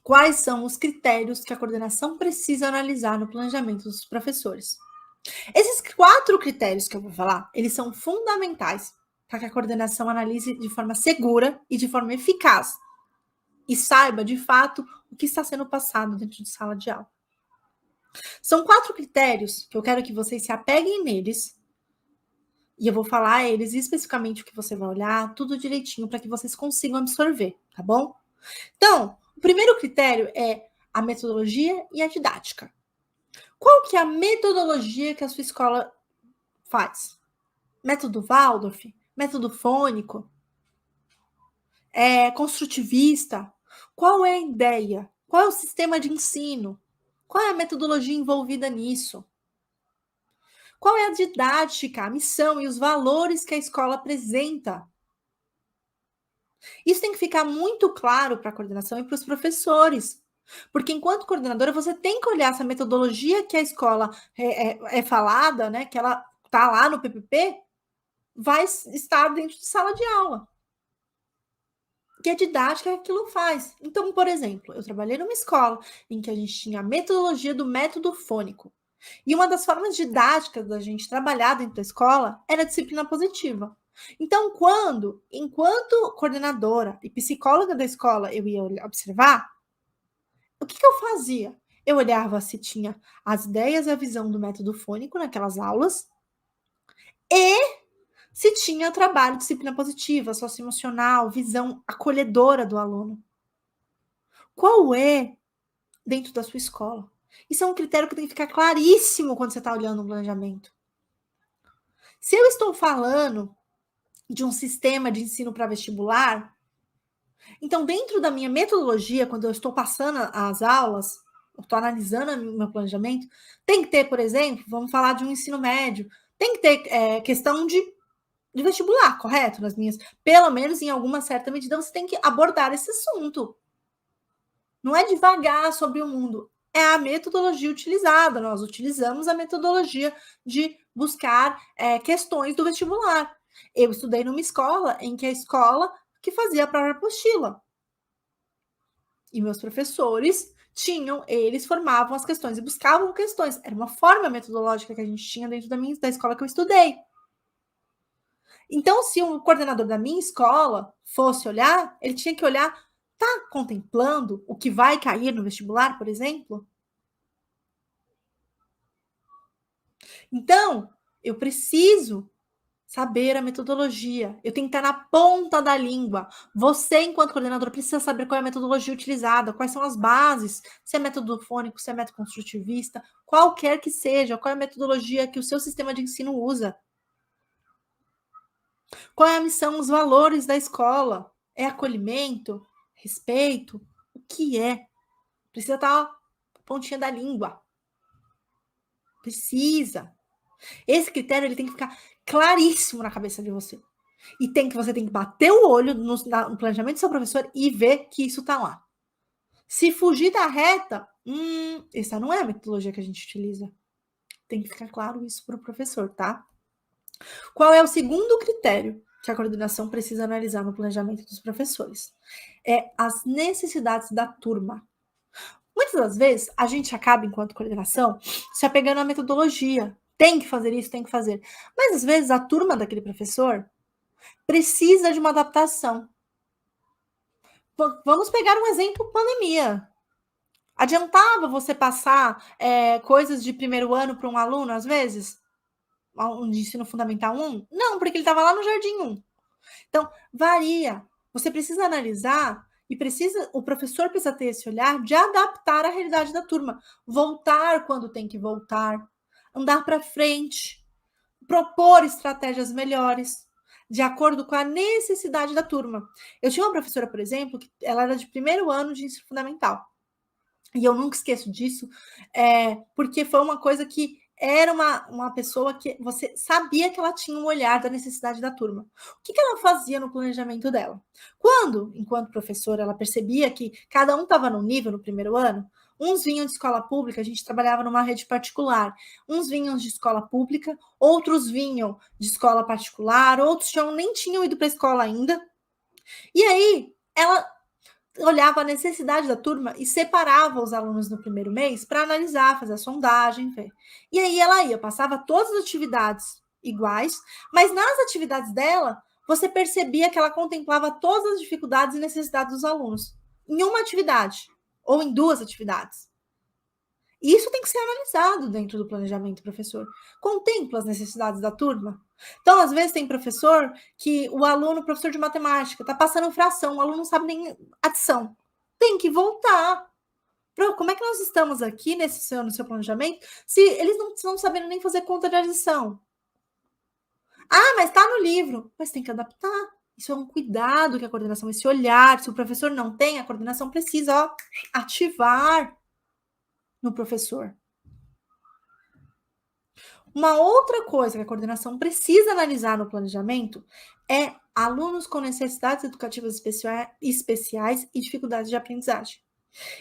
Quais são os critérios que a coordenação precisa analisar no planejamento dos professores? Esses 4 critérios que eu vou falar, eles são fundamentais para que a coordenação analise de forma segura e de forma eficaz e saiba, de fato, o que está sendo passado dentro de sala de aula. São 4 critérios que eu quero que vocês se apeguem neles e eu vou falar eles especificamente o que você vai olhar, tudo direitinho para que vocês consigam absorver, tá bom? Então, o primeiro critério é a metodologia e a didática. Qual que é a metodologia que a sua escola faz? Método Waldorf? Método fônico? Construtivista? Qual é a ideia? Qual é o sistema de ensino? Qual é a metodologia envolvida nisso? Qual é a didática, a missão e os valores que a escola apresenta? Isso tem que ficar muito claro para a coordenação e para os professores. Porque enquanto coordenadora, você tem que olhar essa metodologia que a escola é falada, né, que ela está lá no PPP, vai estar dentro de sala de aula. Que a didática é aquilo faz. Então, por exemplo, eu trabalhei numa escola em que a gente tinha a metodologia do método fônico. E uma das formas didáticas da gente trabalhar dentro da escola era a disciplina positiva. Então, enquanto coordenadora e psicóloga da escola, eu ia observar, o que eu fazia? Eu olhava se tinha as ideias e a visão do método fônico naquelas aulas e se tinha trabalho, disciplina positiva, socioemocional, visão acolhedora do aluno. Qual é dentro da sua escola? Isso é um critério que tem que ficar claríssimo quando você está olhando um planejamento. Se eu estou falando de um sistema de ensino para vestibular, então dentro da minha metodologia, quando eu estou passando as aulas, eu estou analisando o meu planejamento, tem que ter, por exemplo, vamos falar de um ensino médio, tem que ter questão de vestibular, correto? Nas minhas, pelo menos em alguma certa medida, você tem que abordar esse assunto. Não é devagar sobre o mundo, é a metodologia utilizada. Nós utilizamos a metodologia de buscar questões do vestibular. Eu estudei numa escola em que a escola que fazia a própria apostila. E meus professores eles formavam as questões e buscavam questões. Era uma forma metodológica que a gente tinha dentro da escola que eu estudei. Então, se um coordenador da minha escola fosse olhar, ele tinha que olhar, tá contemplando o que vai cair no vestibular, por exemplo? Então, eu preciso saber a metodologia. Eu tenho que estar na ponta da língua. Você, enquanto coordenador, precisa saber qual é a metodologia utilizada, quais são as bases, se é método fônico, se é método construtivista, qualquer que seja, qual é a metodologia que o seu sistema de ensino usa. Qual é a missão, os valores da escola? É acolhimento? Respeito? O que é? Precisa estar pontinha da língua. Precisa. Esse critério ele tem que ficar claríssimo na cabeça de você. E você tem que bater o olho no planejamento do seu professor e ver que isso está lá. Se fugir da reta, essa não é a metodologia que a gente utiliza. Tem que ficar claro isso para o professor, tá? Qual é o segundo critério que a coordenação precisa analisar no planejamento dos professores? É as necessidades da turma. Muitas das vezes, a gente acaba, enquanto coordenação, se apegando à metodologia. Tem que fazer isso, tem que fazer. Mas, às vezes, a turma daquele professor precisa de uma adaptação. Vamos pegar um exemplo, pandemia. Adiantava você passar coisas de primeiro ano para um aluno, às vezes? Um de ensino fundamental 1? Não, porque ele estava lá no Jardim 1. Então, varia. Você precisa analisar e o professor precisa ter esse olhar de adaptar a realidade da turma. Voltar quando tem que voltar. Andar para frente. Propor estratégias melhores, de acordo com a necessidade da turma. Eu tinha uma professora, por exemplo, que ela era de primeiro ano de ensino fundamental. E eu nunca esqueço disso, porque foi uma coisa que era uma pessoa que você sabia que ela tinha um olhar da necessidade da turma. O que ela fazia no planejamento dela? Enquanto professora, ela percebia que cada um estava num nível no primeiro ano, uns vinham de escola pública, a gente trabalhava numa rede particular, uns vinham de escola pública, outros vinham de escola particular, outros nem tinham ido para a escola ainda. E aí, ela olhava a necessidade da turma e separava os alunos no primeiro mês para analisar, fazer a sondagem, ver. E aí ela ia, passava todas as atividades iguais, mas nas atividades dela, você percebia que ela contemplava todas as dificuldades e necessidades dos alunos em uma atividade ou em duas atividades. E isso tem que ser analisado dentro do planejamento, professor. Contempla as necessidades da turma. Então, às vezes, tem professor que o aluno, professor de matemática, está passando fração, o aluno não sabe nem adição. Tem que voltar. Como é que nós estamos aqui no seu planejamento se eles não estão sabendo nem fazer conta de adição? Ah, mas está no livro. Mas tem que adaptar. Isso é um cuidado que a coordenação, esse olhar. Se o professor não tem, a coordenação precisa ativar no professor. Uma outra coisa que a coordenação precisa analisar no planejamento é alunos com necessidades educativas especiais e dificuldades de aprendizagem.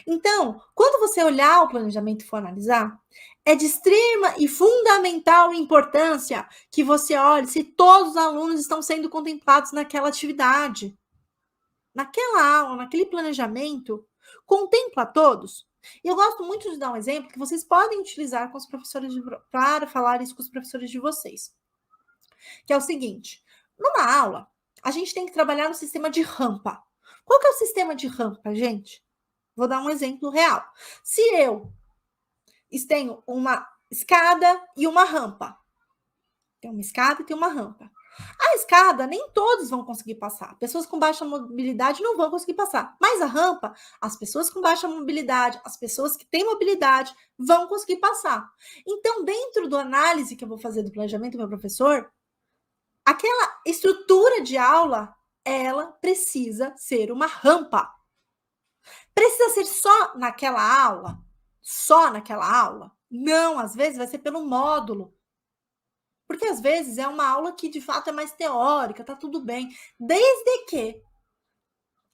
Então, quando você olhar o planejamento e for analisar, é de extrema e fundamental importância que você olhe se todos os alunos estão sendo contemplados naquela atividade. Naquela aula, naquele planejamento, contempla todos. E eu gosto muito de dar um exemplo que vocês podem utilizar com os professores para falar isso com os professores de vocês. Que é o seguinte: numa aula, a gente tem que trabalhar no sistema de rampa. Qual que é o sistema de rampa, gente? Vou dar um exemplo real. Se eu tenho uma escada e uma rampa, tem uma escada e tem uma rampa. A escada, nem todos vão conseguir passar. Pessoas com baixa mobilidade não vão conseguir passar. Mas a rampa, as pessoas com baixa mobilidade, as pessoas que têm mobilidade, vão conseguir passar. Então, dentro da análise que eu vou fazer do planejamento do meu professor, aquela estrutura de aula, ela precisa ser uma rampa. Precisa ser só naquela aula? Só naquela aula? Não, às vezes vai ser pelo módulo. Porque às vezes é uma aula que de fato é mais teórica, tá tudo bem, desde que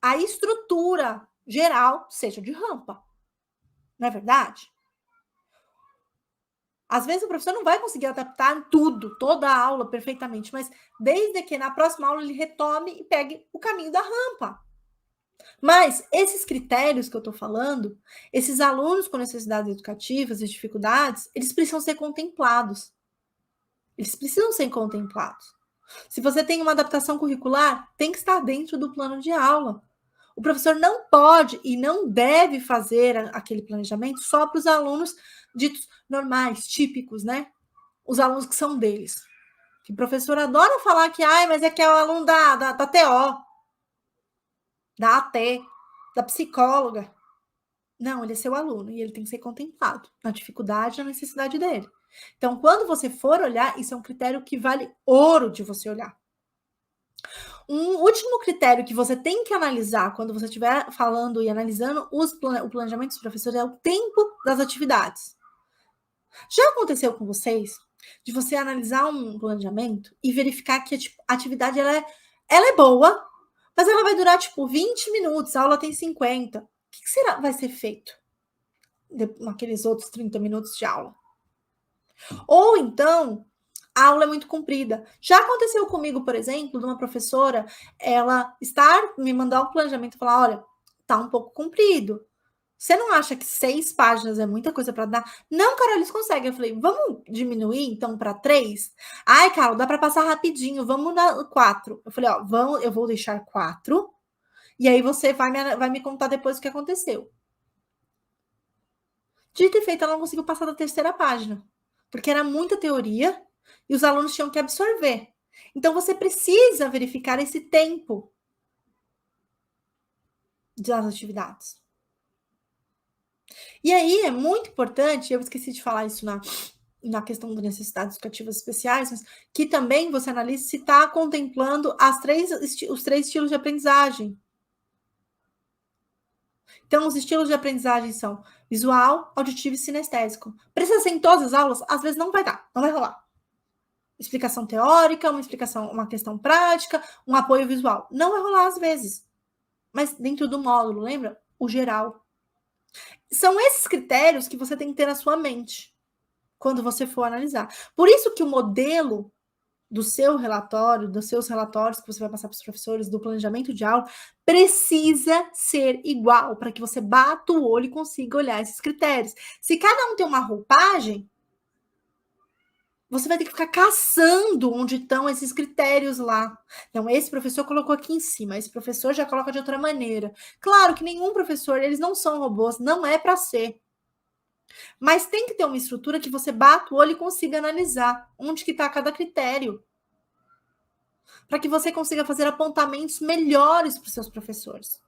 a estrutura geral seja de rampa. Não é verdade? Às vezes o professor não vai conseguir adaptar tudo, toda a aula perfeitamente, mas desde que na próxima aula ele retome e pegue o caminho da rampa. Mas esses critérios que eu estou falando, esses alunos com necessidades educativas e dificuldades, eles precisam ser contemplados. Eles precisam ser contemplados. Se você tem uma adaptação curricular, tem que estar dentro do plano de aula. O professor não pode e não deve fazer aquele planejamento só para os alunos ditos normais, típicos, né? Os alunos que são deles. Que o professor adora falar que, mas é que é o aluno da TO, da AT, da psicóloga. Não, ele é seu aluno e ele tem que ser contemplado na dificuldade e na necessidade dele. Então, quando você for olhar, isso é um critério que vale ouro de você olhar. Um último critério que você tem que analisar quando você estiver falando e analisando o planejamento dos professores é o tempo das atividades. Já aconteceu com vocês de você analisar um planejamento e verificar que a atividade ela é boa, mas ela vai durar 20 minutos, a aula tem 50. O que será vai ser feito naqueles outros 30 minutos de aula? Ou então, a aula é muito comprida. Já aconteceu comigo, por exemplo, de uma professora, ela me mandar um planejamento e falar, olha, tá um pouco comprido. Você não acha que 6 páginas é muita coisa para dar? Não, Carol, eles conseguem. Eu falei, vamos diminuir então para 3? Ai, Carol, dá para passar rapidinho, vamos na 4. Eu falei, eu vou deixar 4, e aí você vai me contar depois o que aconteceu. Dito e feito, ela não conseguiu passar da 3ª página, porque era muita teoria e os alunos tinham que absorver. Então, você precisa verificar esse tempo das atividades. E aí, é muito importante, eu esqueci de falar isso na questão das necessidades educativas especiais, mas que também você analise se está contemplando os 3 estilos de aprendizagem. Então, os estilos de aprendizagem são visual, auditivo e sinestésico. Precisa ser em todas as aulas? Às vezes não vai dar, não vai rolar. Explicação teórica, uma questão prática, um apoio visual. Não vai rolar às vezes. Mas dentro do módulo, lembra? O geral. São esses critérios que você tem que ter na sua mente quando você for analisar. Por isso que o modelo do seu relatório, dos seus relatórios que você vai passar para os professores, do planejamento de aula, precisa ser igual, para que você bata o olho e consiga olhar esses critérios. Se cada um tem uma roupagem, você vai ter que ficar caçando onde estão esses critérios lá. Então, esse professor colocou aqui em cima, esse professor já coloca de outra maneira. Claro que nenhum professor, eles não são robôs, não é para ser. Mas tem que ter uma estrutura que você bata o olho e consiga analisar onde que está cada critério, para que você consiga fazer apontamentos melhores para os seus professores.